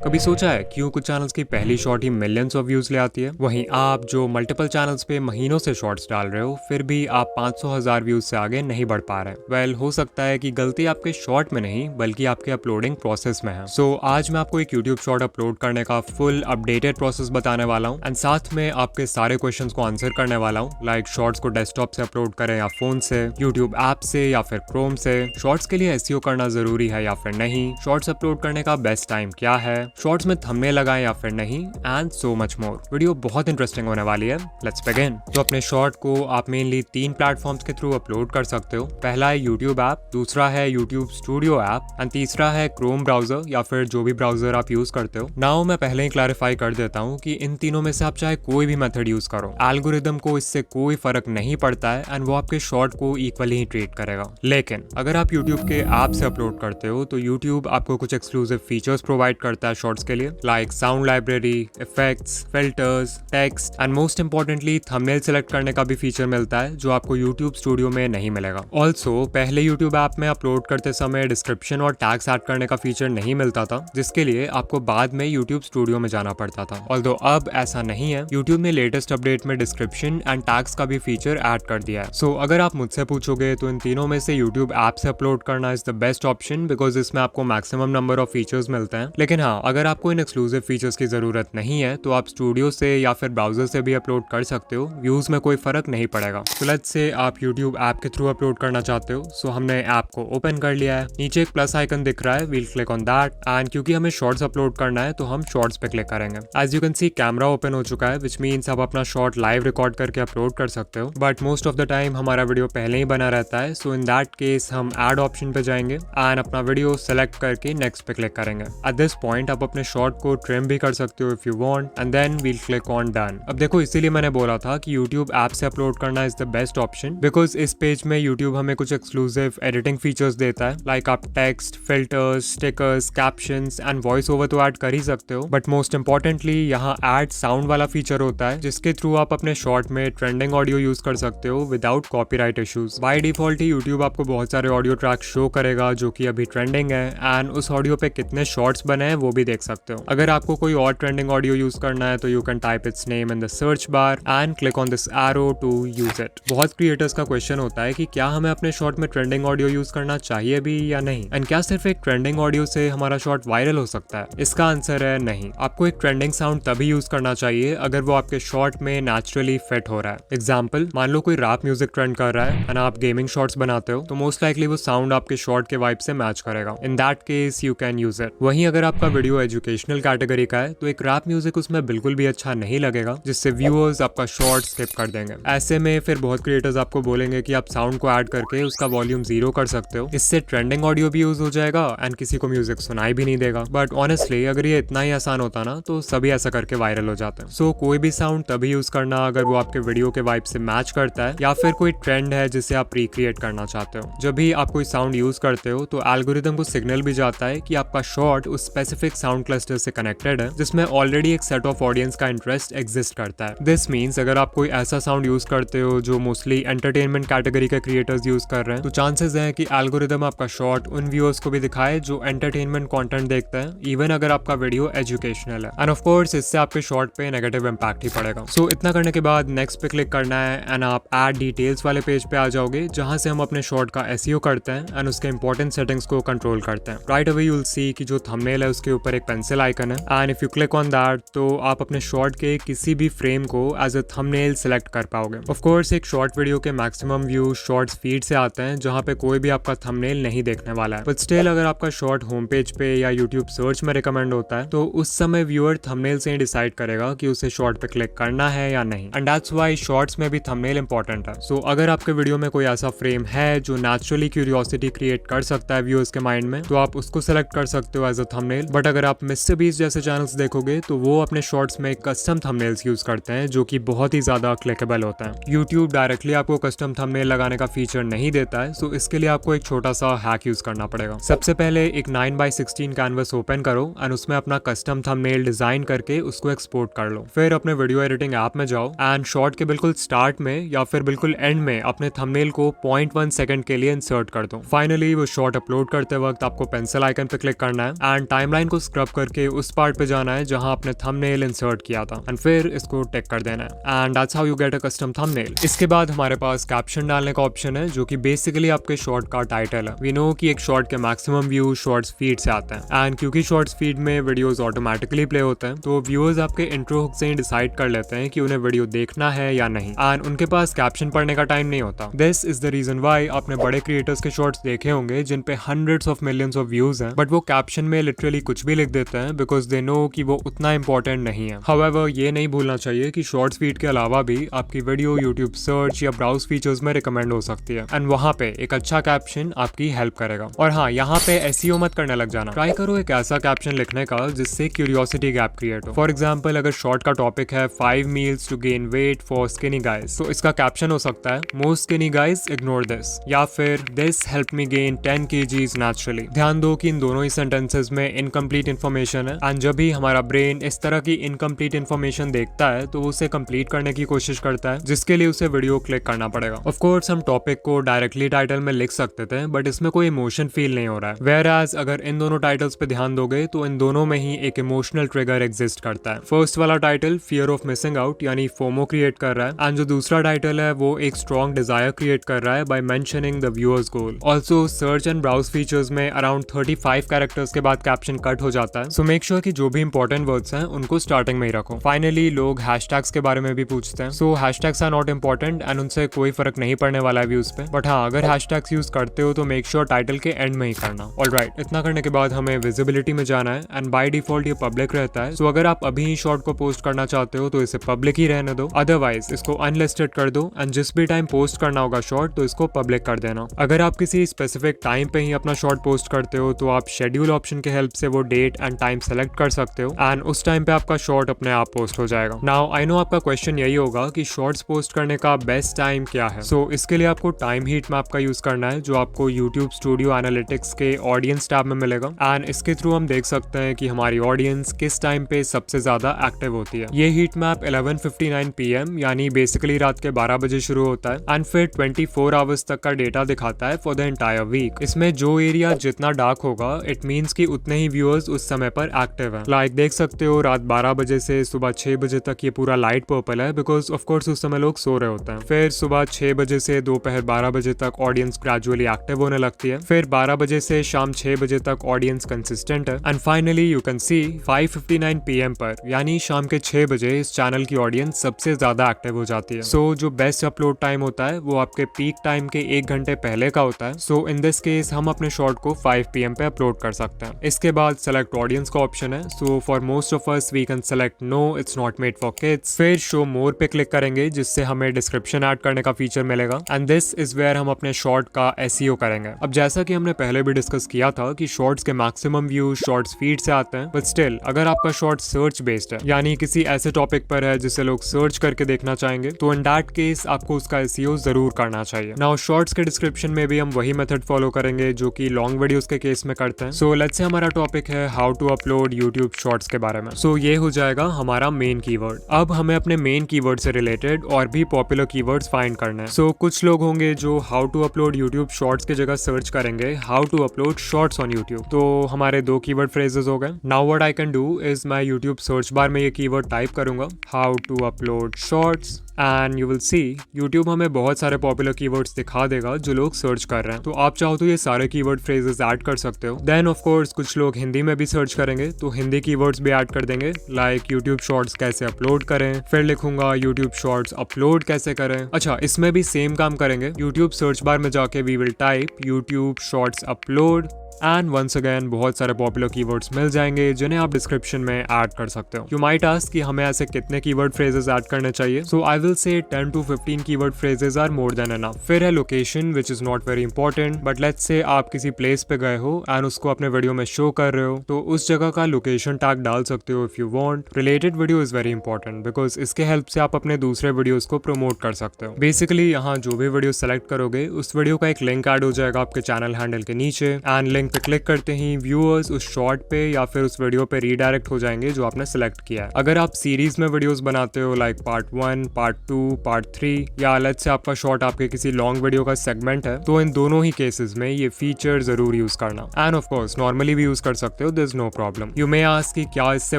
कभी सोचा है क्यों कुछ चैनल्स की पहली shot he millions of views ले आती है, वहीं आप जो मल्टीपल चैनल्स पे महीनों से शॉर्ट्स डाल रहे हो फिर भी आप 500,000 व्यूज से आगे नहीं बढ़ पा रहे? वेल, हो सकता है कि गलती आपके शॉर्ट में नहीं बल्कि आपके अपलोडिंग प्रोसेस में है। सो आज मैं आपको एक यूट्यूब शॉर्ट अपलोड करने का फुल अपडेटेड प्रोसेस बताने वाला हूँ एंड साथ में आपके सारे क्वेश्चंस को आंसर करने वाला हूँ, लाइक शॉर्ट्स को डेस्कटॉप से अपलोड करें या फोन से, यूट्यूब ऐप से या फिर क्रोम से, शॉर्ट्स के लिए एसईओ करना जरूरी है या फिर नहीं, शॉर्ट्स अपलोड करने का बेस्ट टाइम क्या है, शॉर्ट्स में थंबनेल लगाएं या फिर नहीं, and so much more. Video बहुत इंटरेस्टिंग होने वाली है। Let's begin. तो अपने शॉर्ट को आप मेनली 3 प्लेटफॉर्म्स के थ्रू अपलोड कर सकते हो। पहला है यूट्यूब ऐप, दूसरा है यूट्यूब स्टूडियो ऐप एंड तीसरा है क्रोम ब्राउजर या फिर जो भी ब्राउजर आप यूज करते हो। नाउ मैं पहले ही क्लैरिफाई कर देता हूँ कि इन तीनों में से आप चाहे कोई भी मेथड यूज करो, एल्गोरिदम को इससे कोई फर्क नहीं पड़ता है एंड वो आपके शॉर्ट को इक्वली ही ट्रीट करेगा। लेकिन अगर आप यूट्यूब के ऐप से अपलोड करते हो तो यूट्यूब आपको कुछ एक्सक्लूसिव फीचर्स प्रोवाइड करता है शॉर्ट्स के लिए, like sound library, effects, filters, text and most importantly thumbnail select करने का भी फीचर मिलता है जो आपको यूट्यूब स्टूडियो में नहीं मिलेगा। ऑल्सो पहले यूट्यूब ऐप में अपलोड करते समय डिस्क्रिप्शन और टैग्स ऐड करने का फीचर नहीं मिलता था, जिसके लिए आपको बाद में यूट्यूब स्टूडियो में जाना पड़ता था। ऑल्दो अब ऐसा नहीं है, यूट्यूब ने लेटेस्ट अपडेट में डिस्क्रिप्शन एंड टैग्स का भी फीचर ऐड कर दिया है। सो अगर आप मुझसे पूछोगे तो इन तीनों में से यूट्यूब ऐप से अपलोड करना is the best option because इसमें आपको मैक्सिमम नंबर ऑफ फीचर्स मिलते हैं। लेकिन हाँ, अगर आपको इन एक्सक्लूसिव फीचर्स की जरूरत नहीं है तो आप स्टूडियो से या फिर ब्राउजर से भी अपलोड कर सकते हो, व्यूज में कोई फर्क नहीं पड़ेगा। तो लेट्स से आप यूट्यूब ऐप के थ्रू अपलोड करना चाहते हो, सो हमने ऐप को ओपन कर लिया है। नीचे एक प्लस आइकन दिख रहा है, we'll click on that and क्योंकि हमें शॉर्ट्स अपलोड करना है तो हम शॉर्ट्स पे क्लिक करेंगे। As you can see camera open हो चुका है, विच मीन्स आप अपना शॉर्ट लाइव रिकॉर्ड करके अपलोड कर सकते हो, but most of the time हमारा वीडियो पहले ही बना रहता है। सो इन दैट केस हम ऐड ऑप्शन पे जाएंगे एंड अपना वीडियो सेलेक्ट करके नेक्स्ट पे क्लिक करेंगे। एट दिस पॉइंट आप अपने शॉर्ट को ट्रिम भी कर सकते हो if you want and then we'll click on done. अब देखो, इसीलिए मैंने बोला था कि यूट्यूब ऐप से अपलोड करना is the best option because इस पेज में यूट्यूब हमें कुछ एक्सक्लूसिव एडिटिंग फीचर्स देता है, लाइक आप text, filters, stickers, captions and voice over तो ऐड कर ही सकते हो, बट मोस्ट इंपॉर्टेंटली यहाँ ऐड साउंड वाला फीचर होता है जिसके थ्रू आप अपने शॉर्ट में ट्रेंडिंग ऑडियो यूज कर सकते हो without copyright issues. By default he YouTube आपको बहुत सारे ऑडियो ट्रैक शो करेगा जो कि अभी ट्रेंडिंग है एंड उस ऑडियो पे कितने शॉर्ट्स बने हैं वो भी देख सकते हो। अगर आपको कोई और ट्रेंडिंग ऑडियो यूज करना है तो you can type its name in the search bar and click on this arrow to use it. बहुत क्रिएटर्स का क्वेश्चन होता है कि क्या हमें अपने शॉर्ट में ट्रेंडिंग ऑडियो यूज करना चाहिए भी या नहीं, एंड क्या सिर्फ एक ट्रेंडिंग ऑडियो से हमारा शॉर्ट वायरल हो सकता है? इसका आंसर है नहीं। आपको एक ट्रेंडिंग साउंड तभी यूज करना चाहिए अगर वो आपके शॉर्ट में नेचुरली फिट हो रहा है। एग्जाम्पल, मान लो कोई रैप म्यूजिक ट्रेंड कर रहा है एंड आप गेमिंग शॉर्ट्स बनाते हो तो मोस्ट लाइकली वो साउंड आपके शॉर्ट के वाइब से मैच करेगा। इन that case you can use it. वहीं अगर आपका वीडियो एजुकेशनल कैटेगरी का है तो एक रैप म्यूजिक उसमें बिल्कुल भी अच्छा नहीं लगेगा, जिससे व्यूअर्स आपका शॉर्ट स्किप कर देंगे। ऐसे में फिर बहुत क्रिएटर्स आपको बोलेंगे कि आप साउंड को ऐड करके उसका वॉल्यूम 0 कर सकते हो, इससे ट्रेंडिंग ऑडियो भी यूज हो जाएगा एंड किसी को म्यूजिक सुनाई भी नहीं देगा। बट ऑनेस्टली अगर ये इतना ही आसान होता ना तो सभी ऐसा करके वायरल हो जाते हैं। सो कोई भी साउंड तभी यूज करना अगर वो आपके वीडियो के वाइब से मैच करता है या फिर कोई ट्रेंड है जिसे आप रिक्रिएट करना चाहते हो। जब भी आप कोई साउंड यूज करते हो तो एल्गोरिदम को सिग्नल भी जाता है कि आपका शॉर्ट उस स्पेसिफिक साउंड क्लस्टर से कनेक्टेड है जिसमें ऑलरेडी एक सेट ऑफ ऑडियंस का इंटरेस्ट एग्जिस्ट करता है। दिस मीन्स अगर आप कोई ऐसा साउंड यूज करते हो जो मोस्टली एंटरटेनमेंट कैटेगरी के क्रिएटर्स यूज कर रहे हैं तो चांसेस हैं कि एल्गोरिदम आपका शॉर्ट उन व्यूअर्स को भी दिखाए जो एंटरटेनमेंट कंटेंट देखते हैं, इवन अगर आपका वीडियो एजुकेशनल है। एंड ऑफ कोर्स इससे आपके शॉर्ट पे नेगेटिव इंपैक्ट ही पड़ेगा। सो इतना करने के बाद नेक्स्ट पे क्लिक करना है एंड आप ऐड डिटेल्स वाले पेज पे आ जाओगे जहां से हम अपने शॉर्ट का एसईओ करते हैं एंड उसके इंपॉर्टेंट सेटिंग्स को कंट्रोल करते हैं। राइट अवे यू विल सी कि जो थंबनेल है उसके ऊपर एक पेंसिल आइकन है and if you click on that तो आप अपने शॉर्ट के किसी भी फ्रेम को एज अ थंबनेल सेलेक्ट कर पाओगे। ऑफ कोर्स एक शॉर्ट वीडियो के मैक्सिमम व्यू शॉर्ट्स फीड से आते हैं जहां पे कोई भी आपका थंबनेल नहीं देखने वाला है, बट स्टिल अगर आपका शॉर्ट होम पेज पे या यूट्यूब सर्च में रिकमेंड होता है तो उस समय व्यूअर थंबनेल से ही डिसाइड करेगा कि उसे शॉर्ट पे क्लिक करना है या नहीं, एंड दैट्स व्हाई शॉर्ट्स में भी थंबनेल इंपॉर्टेंट है। सो अगर आपके वीडियो में कोई ऐसा फ्रेम है जो नेचुरली क्यूरियोसिटी क्रिएट कर सकता है व्यूअर्स के माइंड में तो आप उसको सेलेक्ट कर सकते हो एज अ थंबनेल। बट अगर आप मिस्टर बीस्ट जैसे चैनल्स देखोगे तो वो अपने शॉर्ट्स में कस्टम थंबनेल्स यूज करते हैं जो कि बहुत ही ज्यादा क्लिकेबल होता है। यूट्यूब डायरेक्टली आपको कस्टम थंबनेल लगाने का फीचर नहीं देता है, सो इसके लिए आपको एक छोटा सा हैक यूज करना पड़ेगा। सबसे पहले एक 9x16 कैनवस ओपन करो एंड उसमें अपना कस्टम थंबनेल डिजाइन करके उसको एक्सपोर्ट कर लो। फिर अपने वीडियो एडिटिंग ऐप में जाओ एंड शॉर्ट के बिल्कुल स्टार्ट में या फिर बिल्कुल एंड में अपने थंबनेल को 0.1 सेकंड के लिए इंसर्ट कर दो। फाइनली वो शॉर्ट अपलोड करते वक्त आपको पेंसिल आइकन पे क्लिक करना है एंड टाइमलाइन को स्क्रब करके उस पार्ट पे जाना है जहां आपने थंबनेल इंसर्ट किया था एंड फिर इसको टिक कर देना है and that's how you get a custom thumbnail. इसके बाद हमारे पास कैप्शन डालने का ऑप्शन है जो कि बेसिकली आपके शॉर्ट का टाइटल है। वी नो कि एक शॉर्ट के मैक्सिमम व्यू शॉर्ट्स फीड से आते हैं एंड क्योंकि शॉर्ट्स फीड में वीडियोस ऑटोमेटिकली प्ले होते हैं तो व्यूअर्स आपके इंट्रो हुक से ही डिसाइड कर लेते हैं कि उन्हें वीडियो देखना है या नहीं एंड उनके पास कैप्शन पढ़ने का टाइम नहीं होता। This is the reason why आपने बड़े क्रिएटर्स के शॉर्ट्स देखे होंगे जिन पे hundreds of millions of views हैं बट वो कैप्शन में लिटरली कुछ भी लिख देते हैं बिकॉज दे नो कि वो उतना इंपॉर्टेंट नहीं है। हाउएवर ये नहीं भूलना चाहिए कि शॉर्ट्स फीड के अलावा भी आपकी वीडियो यूट्यूब सर्च या ब्राउज फीचर्स में रिकमेंड हो सकती है एंड वहाँ पे एक अच्छा कैप्शन आपकी हेल्प करेगा। और हाँ, यहाँ पे एसईओ मत करने लग जाना, ट्राई करो एक ऐसा कैप्शन लिखने का जिससे क्यूरियोसिटी गैप क्रिएट हो। फॉर एग्जाम्पल अगर शॉर्ट का टॉपिक है 5 meals to gain weight for skinny guys तो इसका कैप्शन हो सकता है most skinny guys ignore this या फिर this help me gain 10 kgs naturally. ध्यान दो कि इन दोनों ही सेंटेंसेस में इनकम्प्लीट इन्फॉर्मेशन है एंड जब भी हमारा ब्रेन इस तरह की इनकम्प्लीट इन्फॉर्मेशन देखता है तो वो उसे कंप्लीट करने की कोशिश करता है जिसके लिए उसे वीडियो क्लिक करना पड़ेगा। ऑफ कोर्स हम टॉपिक को डायरेक्टली टाइटल में लिख सकते थे बट इसमें कोई इमोशन फील नहीं हो रहा है। वेयर एज अगर इन दोनों टाइटल्स पे ध्यान दोगे तो इन दोनों में ही एक इमोशनल ट्रिगर एग्जिस्ट करता है। फर्स्ट वाला title fear of missing out यानी फोमो क्रिएट कर रहा है एंड जो दूसरा टाइटल है वो एक स्ट्रॉन्ग डिजायर क्रिएट कर रहा है by mentioning the viewers goal. Also search and browse features में अराउंड 35 कैरेक्टर्स के बाद कैप्शन कट हो जाता है, सो मेक श्योर कि जो भी इंपॉर्टेंट वर्ड्स हैं उनको स्टार्टिंग में ही रखो। फाइनली लोग हैशटैग्स के बारे में भी पूछते हैं, so hashtags are not important and उनसे कोई फर्क नहीं पड़ने वाला है व्यूज पे, बट हाँ अगर हैशटैग्स यूज करते हो तो मेक श्योर टाइटल के एंड में ही करना। ऑलराइट, इतना करने के बाद हमें विजिबिलिटी में जाना है एंड बाय डिफॉल्ट ये पब्लिक रहता है, सो अगर आप अभी ही शॉर्ट को पोस्ट करना चाहते हो तो इसे पब्लिक ही रहने दो, अदरवाइज इसको अनलिस्टेड कर दो एंड जिस भी टाइम पोस्ट करना होगा शॉर्ट तो इसको पब्लिक कर देना। अगर आप किसी स्पेसिफिक टाइम पे ही अपना शॉर्ट पोस्ट करते हो तो आप शेड्यूल ऑप्शन के हेल्प से वो डेट एंड टाइम सेलेक्ट कर सकते हो एंड उस टाइम पे आपका शॉर्ट अपने आप पोस्ट हो जाएगा। नाउ आई नो आपका क्वेश्चन यही होगा कि शॉर्ट्स पोस्ट करने का बेस्ट टाइम क्या है। सो इसके लिए आपको टाइम हीट मैप का यूज करना है जो आपको यूट्यूब स्टूडियो एनालिटिक्स के ऑडियंस टैब में मिलेगा एंड इसके थ्रू हम देख सकते हैं कि हमारी ऑडियंस किस टाइम पे सबसे ज्यादा एक्टिव होती है। ये हीट मैप 11:59 PM यानी बेसिकली रात के 12 बजे शुरू होता है एंड फिर 24 आवर्स तक का डेटा दिखाता है फॉर द एंटायर वीक। इसमें जो एरिया जितना डार्क होगा इट मीन्स कि उतने ही व्यूअर्स उस समय पर एक्टिव हैं। लाइक देख सकते हो रात 12 बजे से सुबह 6 बजे तक ये पूरा लाइट पर्पल है बिकॉज ऑफ कोर्स उस समय लोग सो रहे होते हैं। फिर सुबह 6 बजे से दोपहर 12 बजे तक ऑडियंस ग्रेजुअली एक्टिव होने लगती है। फिर 12 बजे से शाम 6 बजे तक ऑडियंस कंसिस्टेंट है and finally you can C 5:59 PM पर यानी शाम के 6 बजे इस चैनल की ऑडियंस सबसे ज्यादा एक्टिव हो जाती है। सो जो बेस्ट अपलोड टाइम होता है वो आपके पीक टाइम के 1 घंटे पहले का होता है। सो इन दिस केस हम अपने शॉर्ट को 5 PM पे अपलोड कर सकते हैं। इसके बाद सेलेक्ट ऑडियंस का ऑप्शन है, so for most of us we can select no it's not made for kids. फिर शो मोर पे क्लिक करेंगे जिससे हमें डिस्क्रिप्शन ऐड करने का फीचर मिलेगा एंड दिस इज वेयर हम अपने शॉर्ट का एसईओ करेंगे। अब जैसा कि हमने पहले भी डिस्कस किया था कि शॉर्ट्स के मैक्सिमम व्यू शॉर्ट्स फीड से आते हैं, बट स्टिल अगर आपका शॉर्ट सर्च बेस्ड है यानी किसी ऐसे टॉपिक पर है जिसे लोग सर्च करके देखना चाहेंगे तो इन दैट केस आपको उसका एसईओ जरूर करना चाहिए। नाउ शॉर्ट्स के डिस्क्रिप्शन में भी हम वही मेथड फॉलो करेंगे जो कि लॉन्ग वीडियोस के केस में करते हैं। सो लेट्स से हमारा टॉपिक है how to upload YouTube shorts के बारे में। सो ये हो जाएगा हमारा मेन कीवर्ड। अब हमें अपने मेन कीवर्ड से रिलेटेड और भी पॉपुलर कीवर्ड्स फाइंड करने हैं। सो कुछ लोग होंगे जो how to upload YouTube shorts की जगह सर्च करेंगे how to upload shorts on YouTube. तो हमारे 2 कीवर्ड फ्रेजेस हो गए। Now what I can do is मैं यूट्यूब सर्च बार में ये कीवर्ड टाइप करूंगा how to upload shorts and you will see YouTube हमें बहुत सारे पॉपुलर कीवर्ड्स दिखा देगा जो लोग सर्च कर रहे हैं। तो आप चाहो तो ये सारे कीवर्ड फ्रेजेस ऐड कर सकते हो। देन ऑफ कोर्स कुछ लोग हिंदी में भी सर्च करेंगे तो हिंदी कीवर्ड्स भी ऐड कर देंगे लाइक यूट्यूब शॉर्ट्स कैसे अपलोड करें, फिर लिखूंगा यूट्यूब शॉर्ट्स अपलोड कैसे करें। अच्छा, इसमें भी सेम काम करेंगे। यूट्यूब सर्च बार में जाके we will type YouTube shorts upload and once again बहुत सारे पॉपुलर कीवर्ड्स मिल जाएंगे जिन्हें आप डिस्क्रिप्शन में ऐड कर सकते हो। यू माइट आस्क कि हमें ऐसे कितने कीवर्ड फ्रेजेस ऐड करने चाहिए। सो I will say 10 to 15 keyword phrases are more than enough. फिर है location which is not very important, but let's say आप किसी प्लेस पे गए हो एंड उसको अपने वीडियो में शो कर रहे हो तो उस जगह का लोकेशन टैग डाल सकते हो if you want. Related video is very important because इसके हेल्प से आप अपने दूसरे वीडियोस को प्रमोट कर सकते हो। बेसिकली यहाँ जो भी वीडियो सेलेक्ट करोगे उस वीडियो का एक लिंक ऐड हो जाएगा आपके चैनल हैंडल के नीचे एंड लिंक लिंक पे क्लिक करते ही व्यूअर्स उस शॉर्ट पे या फिर उस वीडियो पे रीडायरेक्ट हो जाएंगे जो आपने सिलेक्ट किया है। अगर आप सीरीज में वीडियोस बनाते हो लाइक पार्ट 1, पार्ट 2, पार्ट 3 या अलग से आपका शॉर्ट आपके किसी लॉन्ग वीडियो का सेगमेंट है, तो इन दोनों ही केसेस में ये फीचर जरूर यूज करना। एंड ऑफ कोर्स नॉर्मली भी यूज कर सकते हो, there is no problem. You may ask कि क्या इससे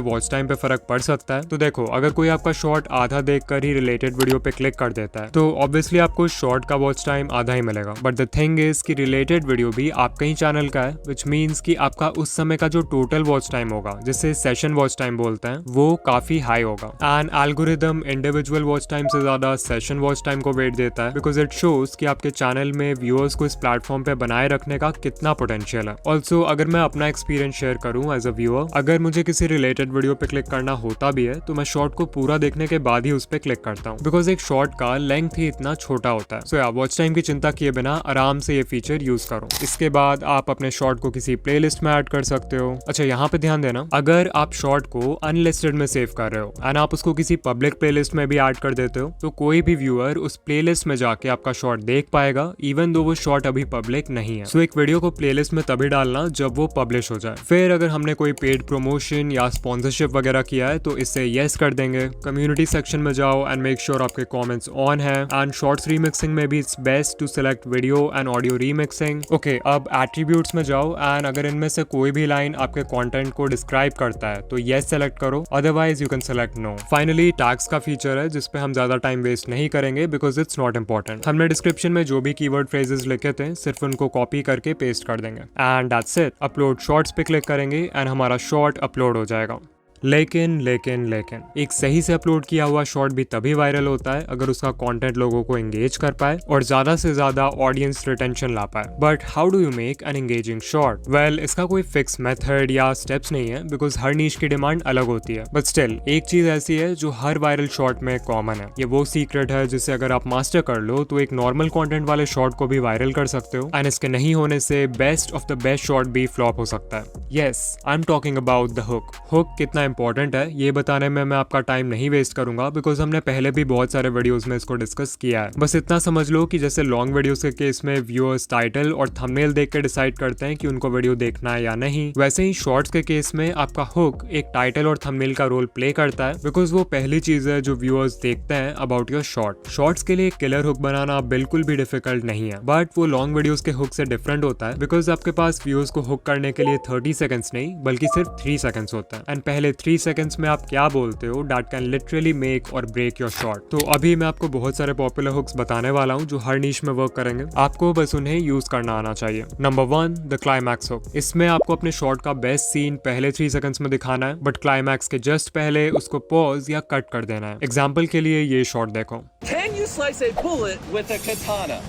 वॉच टाइम पे फर्क पड़ सकता है? तो देखो, अगर कोई आपका शॉर्ट आधा देखकर ही रिलेटेड वीडियो पे क्लिक कर देता है तो ऑब्वियसली आपको शॉर्ट का वॉच टाइम आधा ही मिलेगा। बट द थिंग इज कि रिलेटेड वीडियो भी आपका ही चैनल का है, विच मीन्स कि आपका उस समय का जो टोटल वॉच टाइम होगा, जिसे सेशन वॉच टाइम बोलते हैं, वो काफी हाई होगा। And algorithm individual watch time से ज्यादा सेशन वॉच टाइम को वेट देता है, बिकॉज इट शोज कि आपके चैनल में व्यूअर्स को इस प्लेटफॉर्म पे बनाए रखने का कितना पोटेंशियल है। ऑल्सो अगर मैं अपना एक्सपीरियंस शेयर करूं एज अ व्यूअर, अगर मुझे किसी रिलेटेड वीडियो पे क्लिक करना होता भी है तो मैं शॉर्ट को पूरा देखने के बाद ही उस पर क्लिक करता हूँ, बिकॉज एक शॉर्ट का लेंथ ही इतना छोटा होता है। सो या वॉच टाइम की चिंता किए बिना आराम से ये फीचर यूज करो। इसके बाद आप अपने शॉर्ट को किसी प्लेलिस्ट में ऐड कर सकते हो। अच्छा, यहाँ पे ध्यान देना, अगर आप शॉर्ट को अनलिस्टेड में सेव कर रहे हो एंड आप उसको किसी पब्लिक प्लेलिस्ट में भी ऐड कर देते हो, तो कोई भी व्यूअर उस प्लेलिस्ट में जाके आपका शॉर्ट देख पाएगा, इवन दो वो शॉर्ट अभी पब्लिक नहीं है। सो एक वीडियो को प्लेलिस्ट में तभी डालना जब वो पब्लिश हो जाए। फिर अगर हमने कोई पेड प्रमोशन या स्पॉन्सरशिप वगैरह किया है तो इससे येस कर देंगे। कम्युनिटी सेक्शन में जाओ एंड मेक श्योर आपके कमेंट्स ऑन है। एंड शॉर्ट्स रीमिक्सिंग में भी it's best to select video and audio remixing. Okay, अब एट्रीब्यूट्स में जाओ एंड अगर इनमें से कोई भी लाइन आपके कंटेंट को डिस्क्राइब करता है तो येस सेलेक्ट करो, otherwise you can select no. Finally tags का फीचर है जिसपे हम ज्यादा टाइम वेस्ट नहीं करेंगे बिकॉज इट्स नॉट इंपॉर्टेंट। हमने डिस्क्रिप्शन में जो भी कीवर्ड फ्रेजेस लिखे थे सिर्फ उनको कॉपी करके पेस्ट कर देंगे and that's it. Upload shorts पे क्लिक करेंगे एंड हमारा शॉर्ट अपलोड हो जाएगा। लेकिन एक सही से अपलोड किया हुआ शॉर्ट भी तभी वायरल होता है अगर उसका कंटेंट लोगों को एंगेज कर पाए और ज्यादा से ज्यादा ऑडियंस रिटेंशन ला पाए। But how do you make an engaging short? Well, इसका कोई फिक्स मेथड या स्टेप्स नहीं है बिकॉज हर नीश की डिमांड अलग होती है। बट स्टिल एक चीज ऐसी है जो हर वायरल शॉर्ट में कॉमन है। ये वो सीक्रेट है जिसे अगर आप मास्टर कर लो तो एक नॉर्मल कॉन्टेंट वाले शॉर्ट को भी वायरल कर सकते हो एंड इसके नहीं होने से best of the best short भी फ्लॉप हो सकता है। Yes, I am talking about the hook. Hook कितना इंपॉर्टेंट है ये बताने में मैं आपका टाइम नहीं वेस्ट करूंगा बिकॉज हमने पहले भी बहुत सारे वीडियोस में इसको डिस्कस किया है। बस इतना समझ लो कि जैसे लॉन्ग वीडियोस के केस में व्यूअर्स टाइटल और थंबनेल देख के डिसाइड करते हैं कि उनको वीडियो देखना है या नहीं, वैसे ही शॉर्ट्स के केस में आपका हुक एक टाइटल और थंबनेल का रोल प्ले करता है बिकॉज वो पहली चीज है जो व्यूअर्स देखते हैं अबाउट योर शॉर्ट। शॉर्ट्स के लिए किलर हुक बनाना बिल्कुल भी डिफिकल्ट नहीं है, बट वो लॉन्ग वीडियोस के हुक से डिफरेंट होता है बिकॉज आपके पास व्यूअर्स को हुक करने के लिए 30 सेकंड्स नहीं बल्कि सिर्फ 3 सेकंड्स होता है एंड पहले 3 सेकंड्स में आप क्या बोलते हो दैट कैन लिटरली मेक और ब्रेक योर शॉर्ट। तो अभी मैं आपको बहुत सारे पॉपुलर हुक्स बताने वाला हूँ जो हर नीश में वर्क करेंगे, आपको बस उन्हें यूज करना आना चाहिए। Number 1, the climax hook. इसमें आपको अपने शॉर्ट का बेस्ट सीन पहले 3 सेकंड्स में दिखाना है बट क्लाइमैक्स के जस्ट पहले उसको पॉज या कट कर देना है। एग्जाम्पल के लिए ये शॉर्ट देखो। Can you slice a bullet with a katana?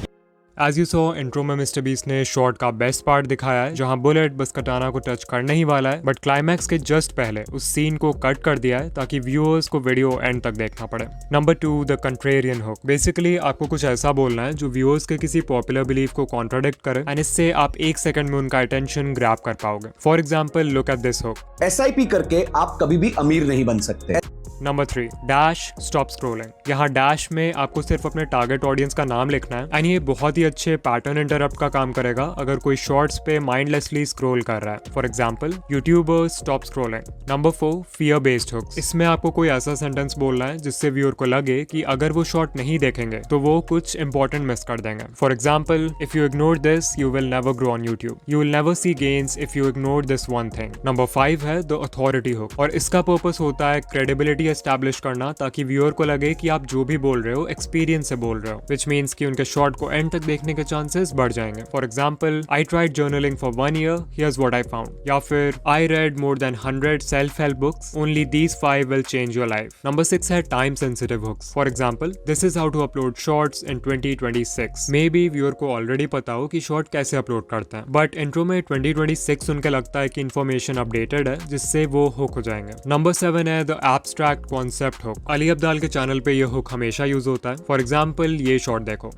As you saw intro में मिस्टर बीस्ट ने शॉर्ट का बेस्ट पार्ट दिखाया है जहां बुलेट बस कटाना को टच करने ही वाला है बट क्लाइमैक्स के जस्ट पहले उस सीन को कट कर दिया है ताकि व्यूअर्स को वीडियो एंड तक देखना पड़े। Number 2, the contrarian hook. Basically आपको कुछ ऐसा बोलना है जो व्यूअर्स के किसी पॉपुलर बिलीफ को कॉन्ट्राडिक्ट करे एंड इससे आप 1 सेकंड में उनका अटेंशन ग्रैब कर पाओगे। For example, look at this hook. SIP करके आप कभी भी अमीर नहीं बन सकते। Number 3, dash stop scrolling. यहाँ डैश में आपको सिर्फ अपने टारगेट ऑडियंस का नाम लिखना है एंड ये बहुत ही अच्छे पैटर्न इंटरप्ट का काम करेगा अगर कोई शॉर्ट्स पे माइंडलेसली स्क्रॉल कर रहा है। For example, YouTubers stop scrolling. Number 4, fear based hooks. इसमें आपको कोई ऐसा सेंटेंस बोलना है जिससे व्यूअर को लगे कि अगर वो शॉर्ट नहीं देखेंगे तो वो कुछ इंपॉर्टेंट मिस कर देंगे। For example, if you ignore this you will never grow on YouTube, you will never see gains if you ignore this one thing. Number 5 है द अथॉरिटी हुक और इसका पर्पस होता है क्रेडिबिलिटी एस्टैब्लिश करना ताकि viewer को लगे कि आप जो भी बोल रहे हो एक्सपीरियंस से बोल रहे हो, विच मीन्स कि उनके शॉर्ट को एंड तक देखने के चांसेस बढ़ जाएंगे। For example, I tried journaling for 1 year, here's what I found, या फिर I read more than 100 self help books, only these 5 will change your life। Number 6 है time sensitive hooks. For example, this is how to upload shorts in 2026। Maybe viewer को already पता हो कि short कैसे upload करते हैं but intro में 2026 सुन के लगता है कि इन्फॉर्मेशन अपडेटेड है जिससे वो हुक हो जाएंगे। नंबर 7 है the abstract concept hook. Ali Abdaal के चैनल पे ये हुक हमेशा यूज होता है। फॉर एग्जाम्पल, ये शॉर्ट देखो।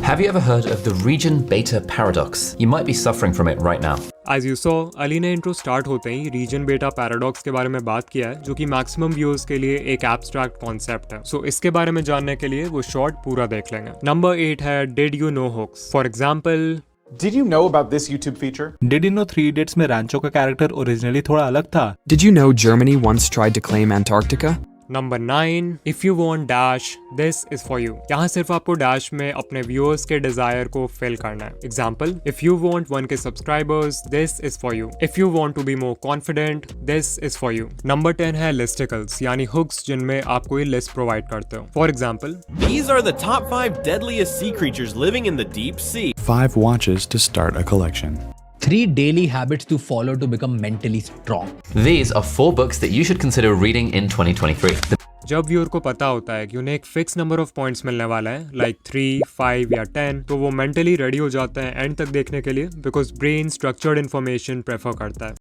Have you ever heard of the region beta paradox? You might be suffering from it right now. As you saw, Ali ने इंट्रो स्टार्ट होते ही रीजन बेटा पैराडॉक्स के बारे में बात किया है जो कि मैक्सिमम व्यूअर्स के लिए एक एब्स्ट्रैक्ट कॉन्सेप्ट है। सो इसके बारे में जानने के लिए वो शॉर्ट पूरा देख लेंगे। नंबर 8 है did you know hooks. For example, Did you know about this YouTube feature? Did you know 3 Idiots में रैंचो का कैरेक्टर ओरिजिनली थोड़ा अलग था? Did you know Germany once tried to claim Antarctica? Number 9, if you want dash this is for you. यहाँ सिर्फ आपको dash में अपने व्यूअर्स के डिजायर को फिल करना है। Example, if you want 1K subscribers this is for you. If you want to be more confident this is for you. Number 10 है लिस्टिकल्स यानी हुक्स जिनमें आप कोई लिस्ट प्रोवाइड करते हो। For example, These are the top 5 deadliest sea creatures living in the deep sea. 5 watches to start a collection. 3 daily habits to follow to become mentally strong. These are 4 books that you should consider reading in 2023. जब viewer को पता होता है कि उन्हें एक fix number of points मिलने वाला है लाइक 3, 5 या 10, तो वो मेंटली रेडी हो जाते हैं एंड तक देखने के लिए because brain structured information prefer करता है।